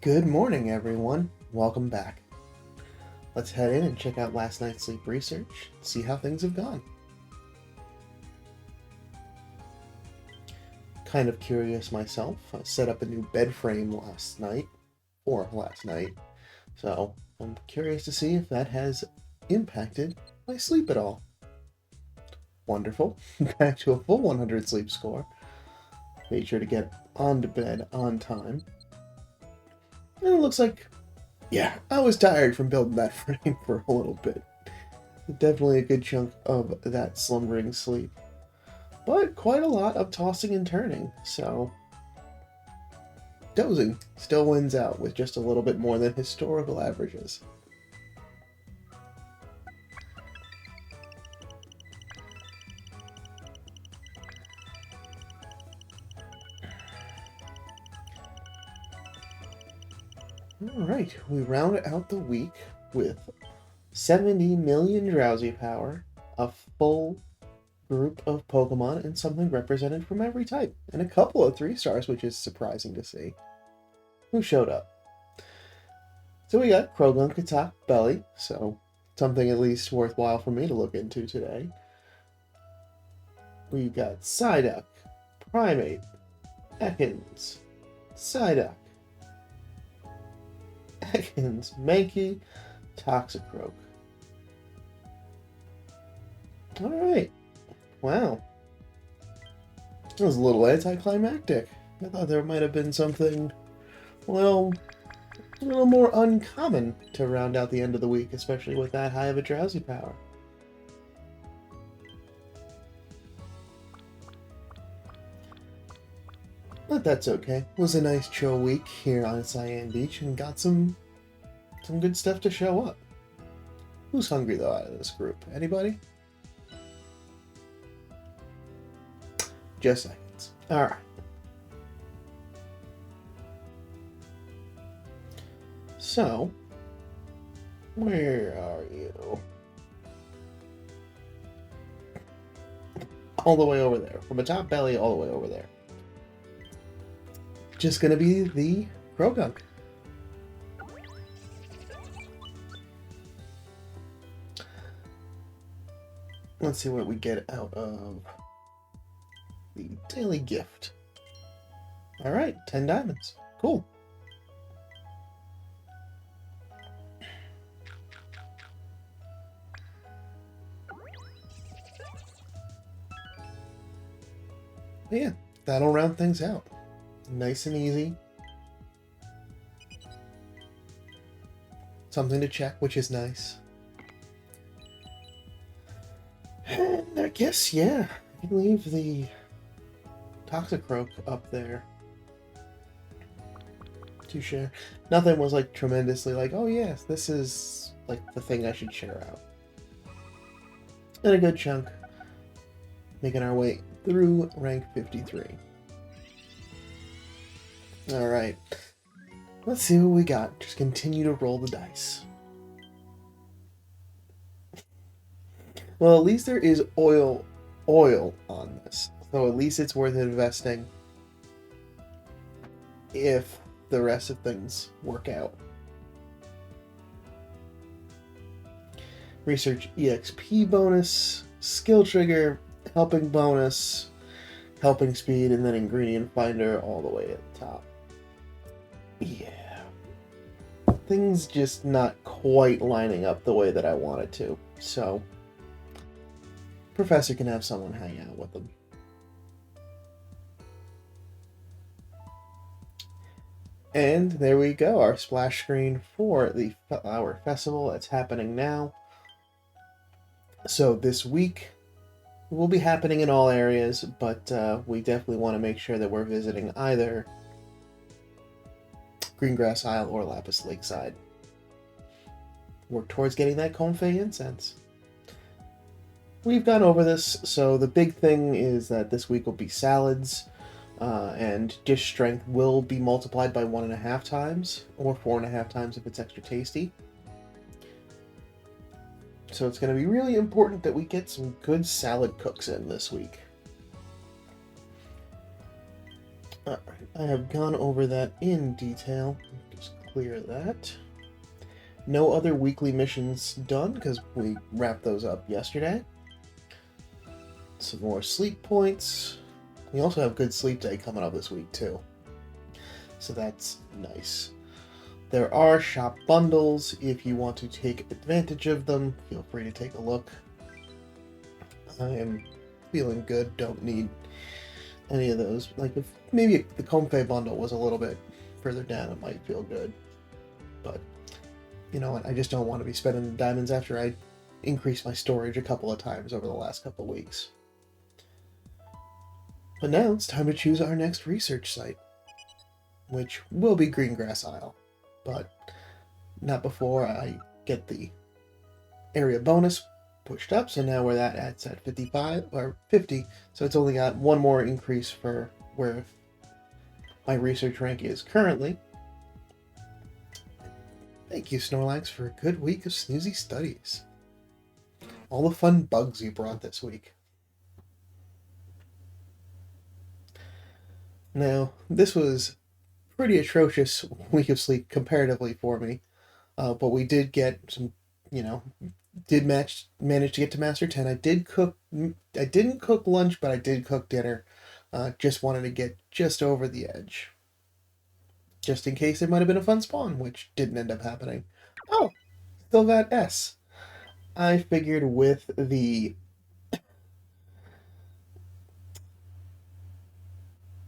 Good morning, everyone. Welcome back. Let's head in and check out last night's sleep research, see how things have gone. Kind of curious myself. I set up a new bed frame last night, so I'm curious to see if that has impacted my sleep at all. Wonderful. Back to a full 100 sleep score. Made sure to get onto bed on time. And it looks like, yeah, I was tired from building that frame for a little bit. Definitely a good chunk of that slumbering sleep. But quite a lot of tossing and turning, so dozing still wins out with just a little bit more than historical averages. Alright, we round out the week with 70 million drowsy power, a full group of Pokemon, and something represented from every type, and a couple of 3 stars, which is surprising to see. Who showed up? So we got Croagunk, Katak, Belly, so something at least worthwhile for me to look into today. We've got Psyduck, Primate, Ekans, Psyduck, Ekans, Mankey, Toxicroak. Alright. Wow. That was a little anticlimactic. I thought there might have been something, well, a little more uncommon to round out the end of the week, especially with that high of a drowsy power. But that's okay. It was a nice chill week here on Cyan Beach and got some good stuff to show up. Who's hungry though out of this group? Anybody? Just seconds. Alright. So, where are you? All the way over there. From atop Belly all the way over there. Just gonna be the Croagunk. Let's see what we get out of the daily gift. Alright, 10 diamonds. Cool. But yeah, that'll round things out. Nice and easy. Something to check, which is nice. And I guess, yeah, I can leave the Toxicroak up there to share. Nothing was like tremendously like, oh yes, this is like the thing I should share out. And a good chunk making our way through rank 53. Alright, let's see what we got. Just continue to roll the dice. Well, at least there is oil on this. So at least it's worth investing if the rest of things work out. Research EXP bonus, skill trigger, helping bonus, helping speed, and then ingredient finder all the way at the top. Yeah. Things just not quite lining up the way that I wanted to. So Professor can have someone hang out with them. And there we go, our splash screen for the Flower Festival that's happening now. So this week will be happening in all areas, but we definitely want to make sure that we're visiting either Greengrass Isle or Lapis Lakeside. Work towards getting that Comfey incense. We've gone over this, so the big thing is that this week will be salads, and dish strength will be multiplied by 1.5 times, or 4.5 times if it's extra tasty. So it's going to be really important that we get some good salad cooks in this week. Alright, I have gone over that in detail. Just clear that. No other weekly missions done because we wrapped those up yesterday. Some more sleep points. We also have Good Sleep Day coming up this week too. So that's nice. There are shop bundles. If you want to take advantage of them, feel free to take a look. I am feeling good. Don't need any of those. Like, if maybe the Comfey bundle was a little bit further down, it might feel good. But, you know what? I just don't want to be spending the diamonds after I increased my storage a couple of times over the last couple of weeks. But now it's time to choose our next research site, which will be Greengrass Isle. But not before I get the area bonus pushed up, so now we're at 55 or 50, so it's only got one more increase for where my research rank is currently. Thank you, Snorlax, for a good week of snoozy studies. All the fun bugs you brought this week. Now, this was a pretty atrocious week of sleep comparatively for me, but we did get some, did manage to get to Master 10. I didn't cook lunch, but I did cook dinner. Just wanted to get just over the edge. Just in case it might have been a fun spawn, which didn't end up happening. Oh, still got S. I figured with the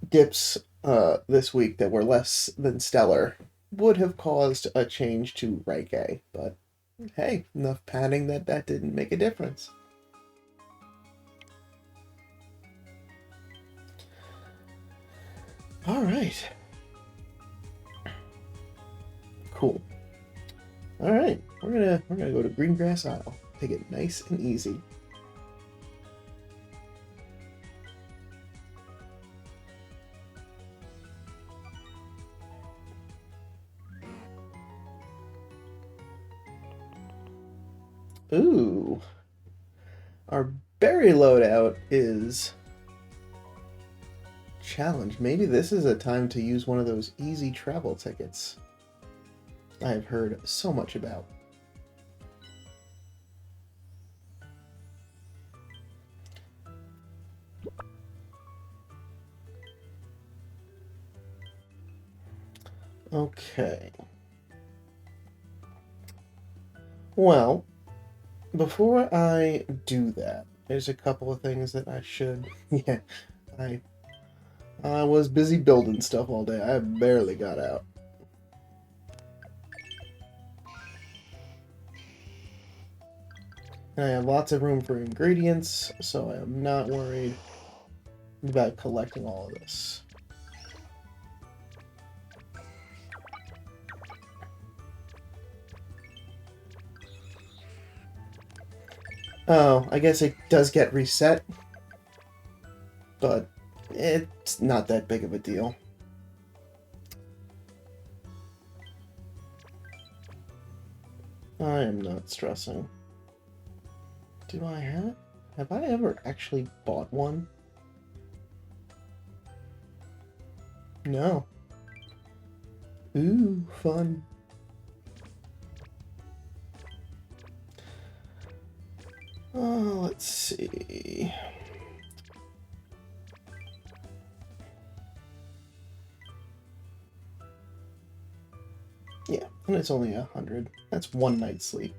dips this week that were less than stellar would have caused a change to rank A, but hey, enough padding that didn't make a difference. All right. Cool. All right, we're gonna go to Greengrass Isle. Take it nice and easy. Ooh. Our berry loadout is challenged. Maybe this is a time to use one of those easy travel tickets I have heard so much about. Okay. Well, before I do that, there's a couple of things that I should... Yeah, I was busy building stuff all day. I barely got out. I have lots of room for ingredients, so I am not worried about collecting all of this. Oh, I guess it does get reset, but it's not that big of a deal. I am not stressing. Do I have I ever actually bought one? No. Ooh, fun. Oh, let's see. Yeah, and it's only 100. That's one night's sleep.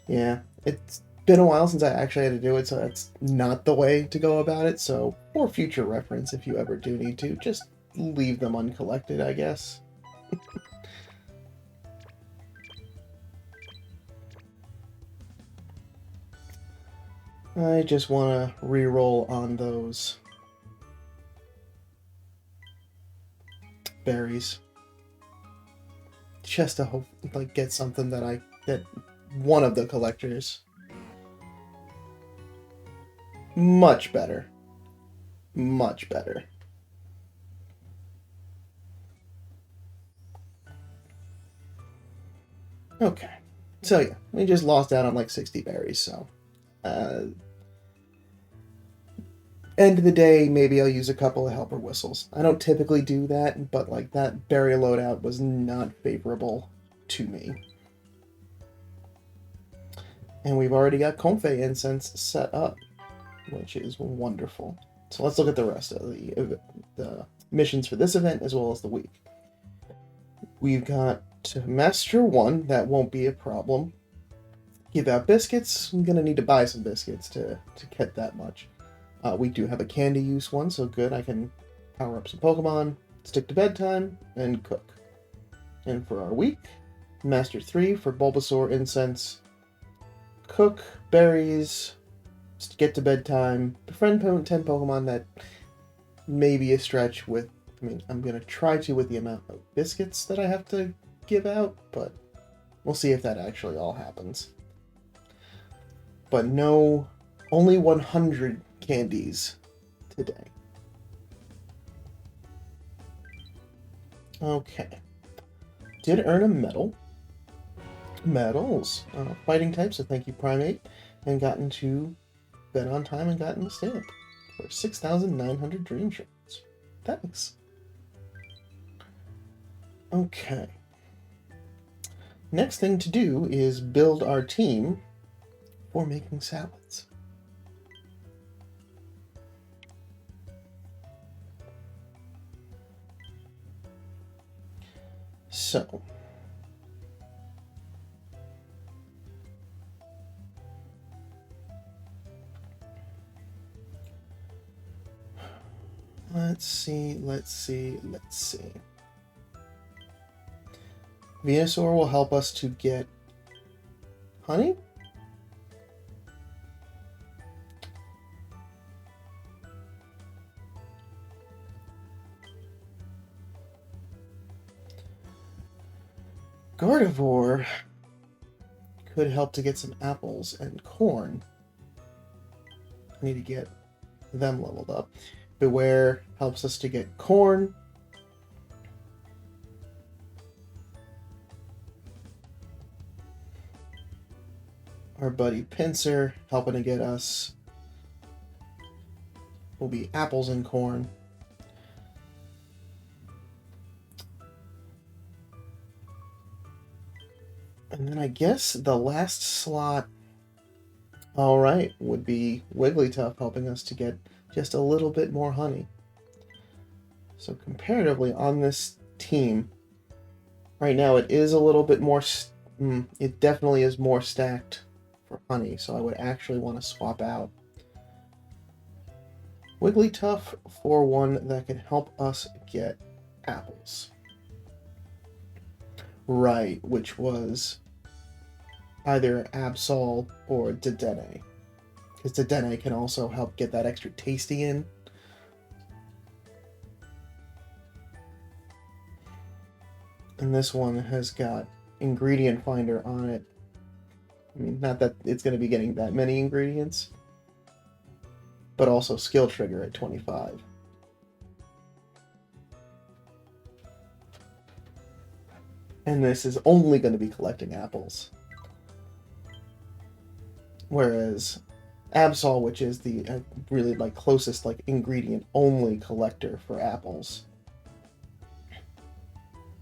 Yeah, it's been a while since I actually had to do it, so that's not the way to go about it. So, for future reference, if you ever do need to, just leave them uncollected, I guess. I just want to re-roll on those berries. Just to hope, get something that one of the collectors. Much better. Much better. Okay. So yeah, we just lost out on like 60 berries, so end of the day, maybe I'll use a couple of helper whistles. I don't typically do that, but like that berry loadout was not favorable to me. And we've already got Comfey incense set up, which is wonderful. So let's look at the rest of the missions for this event as well as the week. We've got Master 1, that won't be a problem. Give out biscuits. I'm going to need to buy some biscuits to get that much. We do have a candy use one, so good. I can power up some Pokemon, stick to bedtime, and cook. And for our week, Master 3 for Bulbasaur incense, cook, berries, get to bedtime, befriend 10 Pokemon. That may be a stretch with, I mean, I'm going to try to with the amount of biscuits that I have to give out, but we'll see if that actually all happens. But no, only 100 candies today. Okay. Did earn a medal. Medals. Fighting type, so thank you, Primate. And gotten to bed on time and gotten the stamp for 6,900 dream shards. Thanks. Okay. Next thing to do is build our team for making salads. So, let's see. Venusaur will help us to get honey? Gardevoir could help to get some apples and corn. I need to get them leveled up. Beware helps us to get corn. Our buddy Pinsir helping to get us will be apples and corn. And then I guess the last slot, alright, would be Wigglytuff helping us to get just a little bit more honey. So comparatively on this team, right now it is a little bit more, it definitely is more stacked for honey, so I would actually want to swap out Wigglytuff for one that can help us get apples. Right, which was either Absol or Dedenne. Because Dedenne can also help get that extra tasty in. And this one has got ingredient finder on it. I mean, not that it's going to be getting that many ingredients, but also skill trigger at 25. And this is only going to be collecting apples. Whereas Absol, which is the really like closest like ingredient only collector for apples,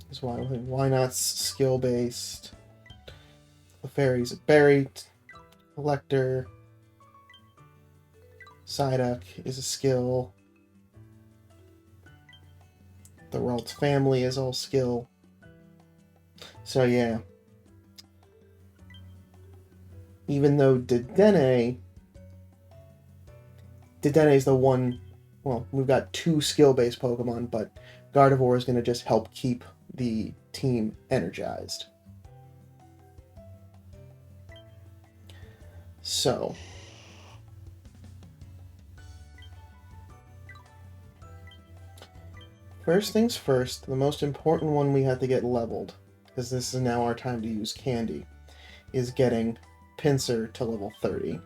is why not skill based? Clefairy's a berry collector. Psyduck is a skill. The Ralts family is all skill. So yeah, even though Dedenne is the one, well, we've got 2 skill-based Pokemon, but Gardevoir is going to just help keep the team energized. So, first things first, the most important one we have to get leveled, because this is now our time to use candy, is getting Pinsir to level 30.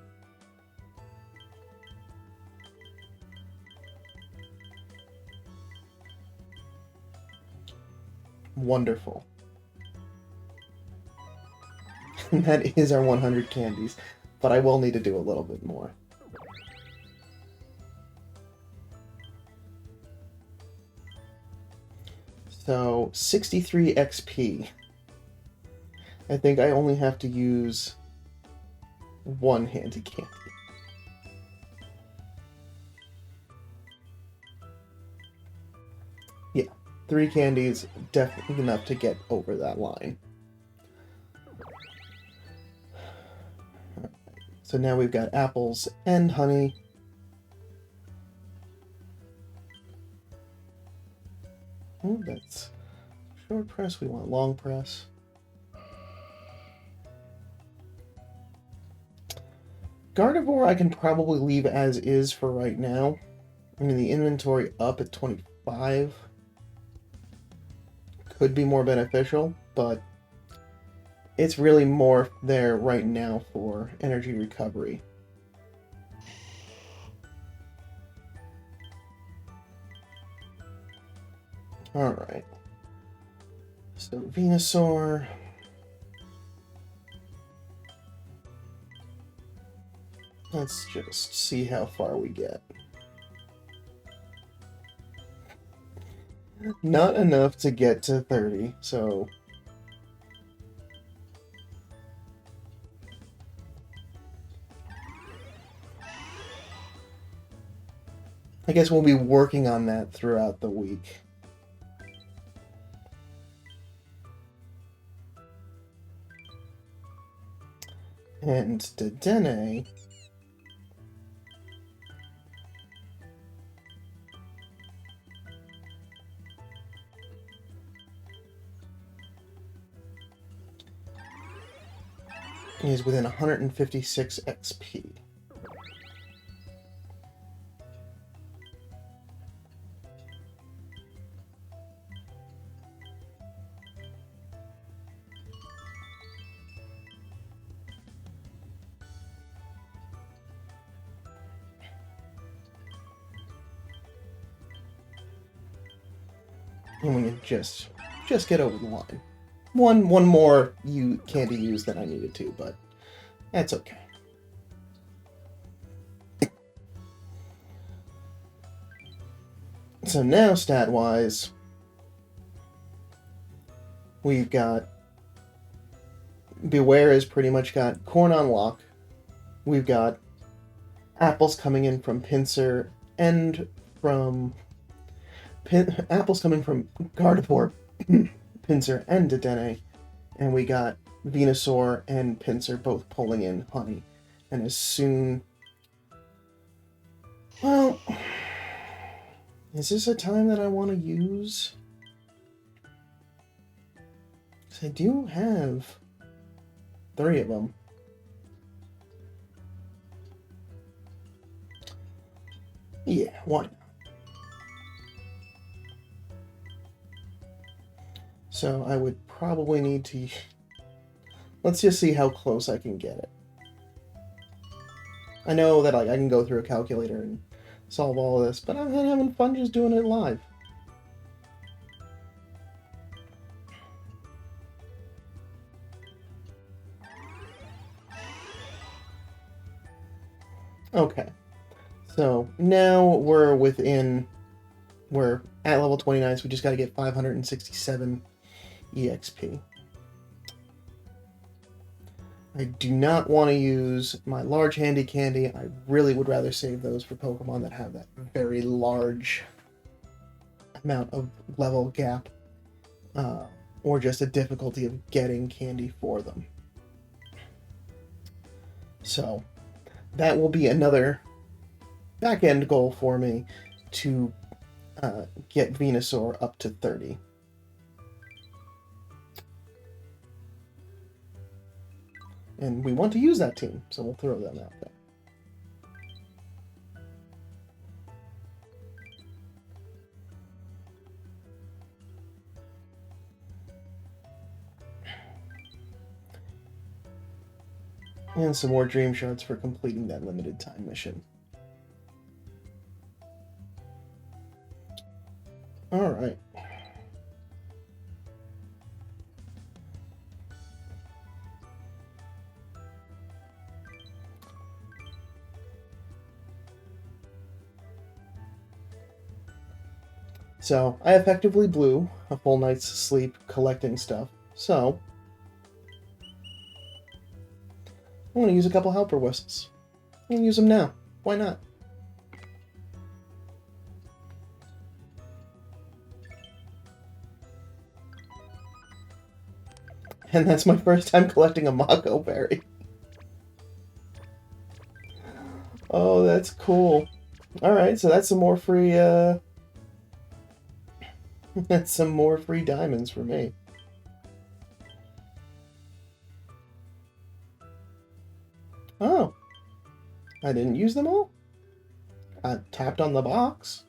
Wonderful. And that is our 100 candies, but I will need to do a little bit more. So, 63 XP. I think I only have to use one handy candy. Yeah, 3 candies, definitely enough to get over that line. So now we've got apples and honey. Oh, that's short press. We want long press. Gardevoir I can probably leave as is for right now. I mean, the inventory up at 25 could be more beneficial, but it's really more there right now for energy recovery. Alright. So, Venusaur. Let's just see how far we get. Not enough to get to 30, so... I guess we'll be working on that throughout the week. And Dedenne... is within 156 XP. And we can just get over the line. One more candy use than I needed to, but that's okay. So now, stat-wise, we've got... Beware has pretty much got Corn on lock. We've got apples coming in from Pinsir and from... apples coming from Gardevoir, Pinsir, and Dedenne. And we got Venusaur and Pinsir both pulling in honey. And as soon... Well... Is this a time that I want to use? Because I do have 3 of them. Yeah, why not? So I would probably need to... Let's just see how close I can get it. I know that I can go through a calculator and solve all of this, but I'm having fun just doing it live. Okay. So now we're at level 29, so we just got to get 567 EXP. I do not want to use my large handy candy. I really would rather save those for Pokemon that have that very large amount of level gap, or just a difficulty of getting candy for them. So that will be another back-end goal for me to get Venusaur up to 30. And we want to use that team, so we'll throw them out there. And some more Dream Shards for completing that limited time mission. Alright. So I effectively blew a full night's sleep collecting stuff. So I'm going to use a couple helper whistles. I'm going to use them now. Why not? And that's my first time collecting a Mako berry. Oh, that's cool. Alright, so that's some more free, that's some more free diamonds for me. Oh. I didn't use them all? I tapped on the box.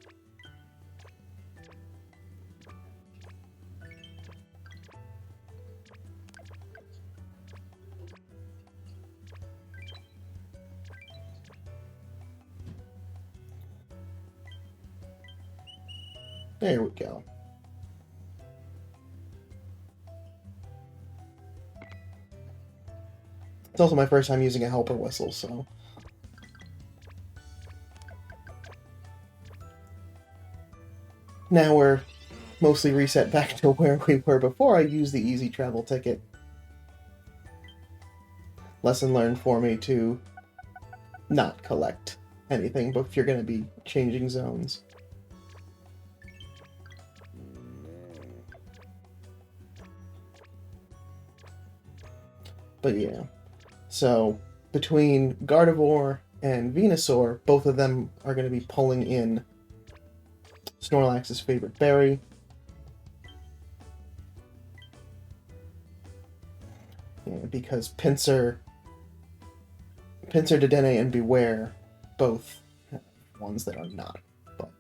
There we go. It's also my first time using a helper whistle, so... Now we're mostly reset back to where we were before I used the easy travel ticket. Lesson learned for me to not collect anything but if you're going to be changing zones. But yeah, so between Gardevoir and Venusaur, both of them are going to be pulling in Snorlax's favorite berry. Yeah, because Pinsir, Dedenne, and Beware both have ones that are not. But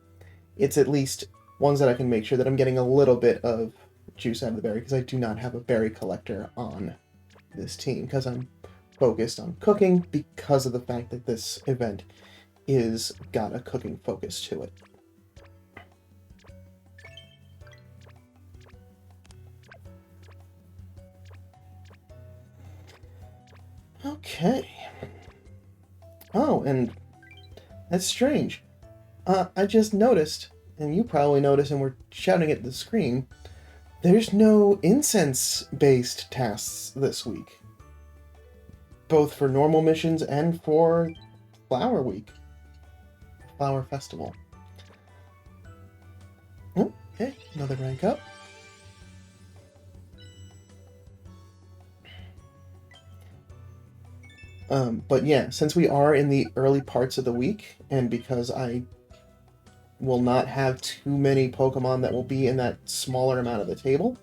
it's at least ones that I can make sure that I'm getting a little bit of juice out of the berry, because I do not have a berry collector on this team, because I'm focused on cooking because of the fact that this event is got a cooking focus to it. Okay. Oh, and that's strange. I just noticed, and you probably noticed, and we're shouting at the screen, there's no incense-based tasks this week. Both for normal missions and for Flower Week. Flower Festival. Oh, okay, another rank up. But yeah, since we are in the early parts of the week, and because I will not have too many Pokemon that will be in that smaller amount of the table,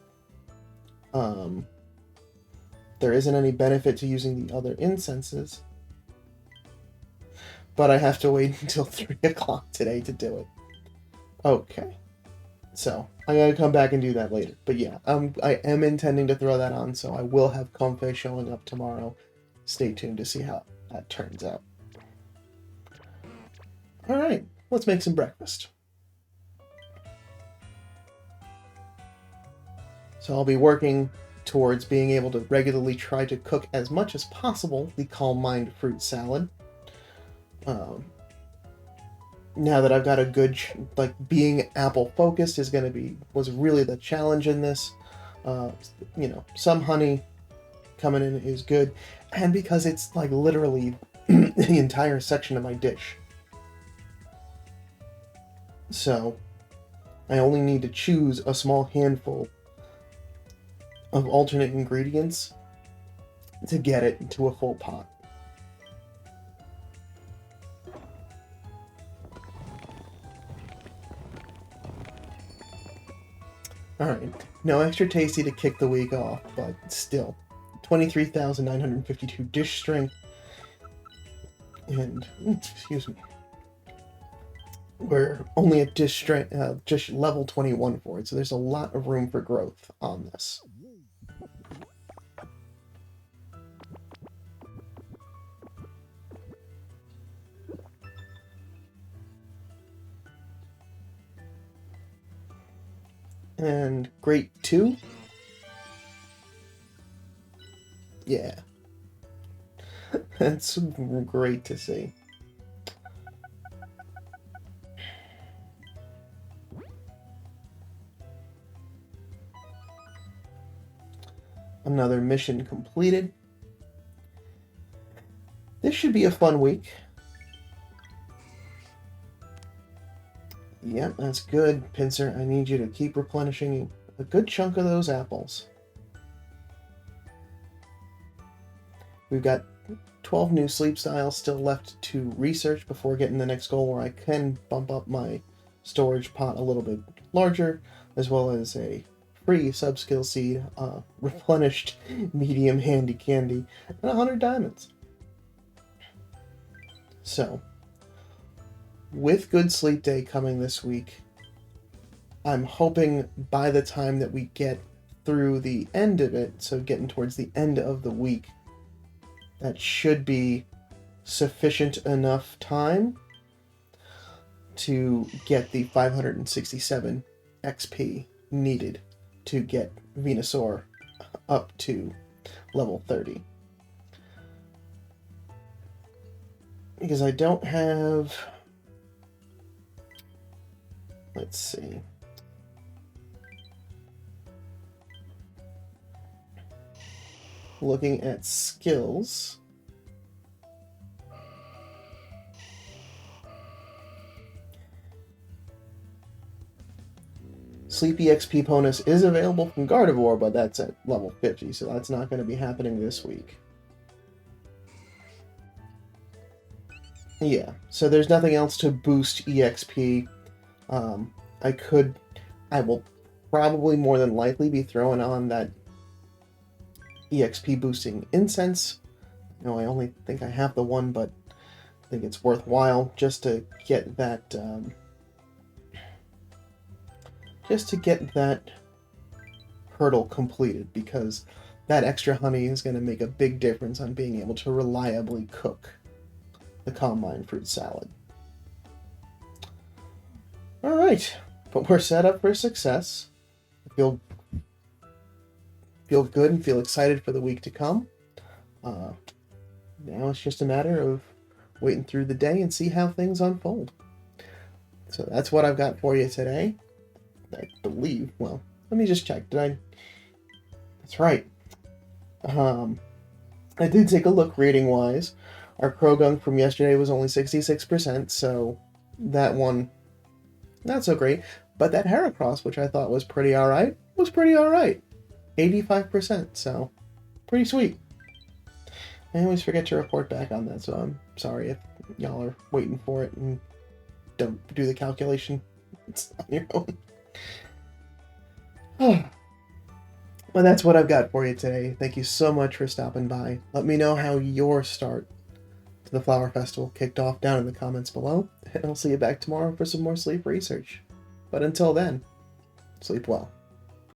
there isn't any benefit to using the other incenses. But I have to wait until 3 o'clock today to do it. Okay. So, I'm going to come back and do that later. But yeah, I am intending to throw that on, so I will have Comfey showing up tomorrow. Stay tuned to see how that turns out. Alright, let's make some breakfast. So I'll be working towards being able to regularly try to cook as much as possible the Calm Mind fruit salad. Now that I've got a good, being apple focused was really the challenge in this. Some honey coming in is good, and because it's literally the entire section of my dish. So I only need to choose a small handful of alternate ingredients to get it into a full pot. Alright, no extra tasty to kick the week off, but still. 23,952 dish strength. And, excuse me. We're only at dish strength, just level 21 for it, so there's a lot of room for growth on this. And Great 2. Yeah. That's great to see. another mission completed. This should be a fun week. Yep, that's good, Pinsir. I need you to keep replenishing a good chunk of those apples. We've got 12 new sleep styles still left to research before getting the next goal, where I can bump up my storage pot a little bit larger, as well as a free sub-skill seed, replenished medium handy candy, and 100 diamonds. So, with Good Sleep Day coming this week, I'm hoping by the time that we get through the end of it, so getting towards the end of the week, that should be sufficient enough time to get the 567 XP needed to get Venusaur up to level 30. Because I don't have... Let's see. Looking at skills. Sleepy XP bonus is available from Gardevoir, but that's at level 50, so that's not going to be happening this week. Yeah, so there's nothing else to boost EXP. I will probably more than likely be throwing on that EXP boosting incense. You know, I only think I have the one, but I think it's worthwhile just to get that hurdle completed, because that extra honey is going to make a big difference on being able to reliably cook the Combine fruit salad. Alright, but we're set up for success. I feel good and feel excited for the week to come. Now it's just a matter of waiting through the day and see how things unfold. So that's what I've got for you today. I believe, well, let me just check. That's right. I did take a look rating-wise. Our Croagunk from yesterday was only 66%, so that one, not so great. But that Heracross, which I thought was pretty alright, was pretty alright. 85%, so pretty sweet. I always forget to report back on that, so I'm sorry if y'all are waiting for it and don't do the calculation. It's on your own. Well, that's what I've got for you today. Thank you so much for stopping by. Let me know how your start to the Flower Festival kicked off down in the comments below, and I'll see you back tomorrow for some more sleep research. But until then, sleep well.